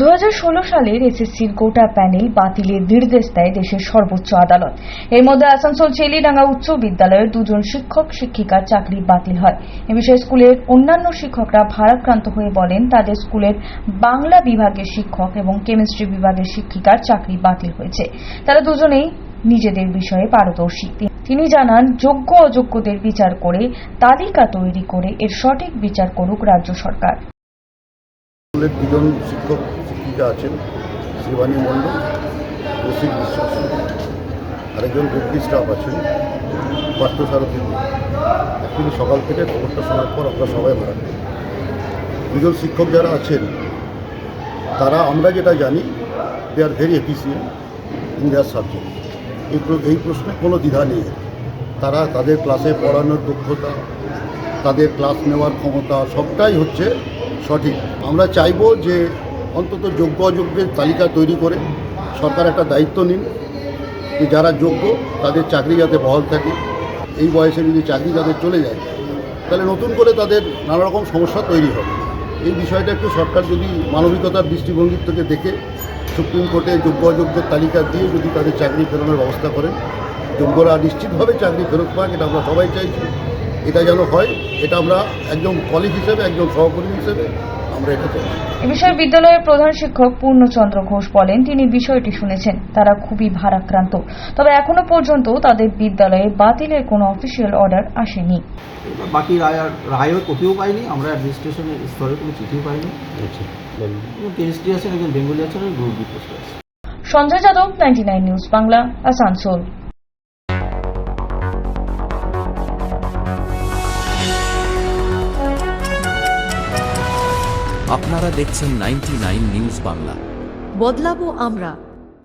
2016 সালের এসএসসির গোটা প্যানেল বাতিলের নির্দেশ দেয় দেশের সর্বোচ্চ আদালত। এর মধ্যে আসানসোল চেলিডাঙ্গা উচ্চ বিদ্যালয়ের 2 জন শিক্ষক শিক্ষিকার চাকরি বাতিল হয়। এ বিষয়ে স্কুলের অন্যান্য শিক্ষকরা ভারাক্রান্ত হয়ে বলেন, তাদের স্কুলের বাংলা বিভাগের শিক্ষক এবং কেমিস্ট্রি বিভাগের শিক্ষিকার চাকরি বাতিল হয়েছে। তারা দুজনেই নিজেদের বিষয়ে পারদর্শী। তিনি জানান, যোগ্য অযোগ্যদের বিচার করে তালিকা তৈরি করে এর সঠিক বিচার করুক রাজ্য সরকার। স্কুলের 2 জন শিক্ষক শিক্ষিকা আছেন, শিবানী মণ্ডল, কৌশিক বিশ্বাস, আরেকজন গ্রুপ স্টাফ আছেন, পার্থসারথী। অ্যাকচুয়ালি সকাল থেকে খবরটা শোনার পর আমরা সবাই ভাড়া 2 জন শিক্ষক যারা আছেন তারা, আমরা যেটা জানি, they are very efficient in their subject. এই প্রশ্নে কোনো দ্বিধা নেই। তারা তাদের ক্লাসে পড়ানোর দক্ষতা, তাদের ক্লাস নেওয়ার ক্ষমতা সবটাই হচ্ছে সঠিক। আমরা চাইব যে অন্তত যোগ্য অযোগ্যের তালিকা তৈরি করে সরকার একটা দায়িত্ব নিন যে যারা যোগ্য তাদের চাকরি যাতে বহাল থাকে। এই বয়সে যদি চাকরি তাদের চলে যায় তাহলে নতুন করে তাদের নানা রকম সমস্যা তৈরি হবে। এই বিষয়টা একটু সরকার যদি মানবিকতার দৃষ্টিভঙ্গির থেকে দেখে সুপ্রিম কোর্টে যোগ্য অযোগ্যের তালিকা দিয়ে যদি তাদের চাকরি ফেরানোর ব্যবস্থা করেন, যোগ্যরা নিশ্চিতভাবে চাকরি ফেরত পাক, এটা আমরা সবাই চাইছি। এটা যেন হয়, এটা আমরা একজন কলিগ হিসেবে, একজন সহকর্মী হিসেবে আমরা এটা চাই। এ বিষয়ে বিদ্যালয়ের প্রধান শিক্ষক পূর্ণচন্দ্র ঘোষ বলেন, তিনি বিষয়টি শুনেছেন, তারা খুবই ভারাক্রান্ত। তবে এখনো পর্যন্ত তাদের বিদ্যালয়ে বাতিলের কোনো অফিসিয়াল অর্ডার আসেনি। বাকি রায়ও কপিও পাইনি, আমরা অ্যাডমিনিস্ট্রেশনের স্তরে কোনো চিঠিও পাইনি। কেমিস্ট্রি আছেন, একজন বেঙ্গলি আছেন, গ্রুপ বি পোস্টে আছে। সঞ্জয় যাদব, 99 নিউজ বাংলা, আসানসোল। আপনারা দেখছেন 99 নিউজ বাংলা। বদলাবো আমরা।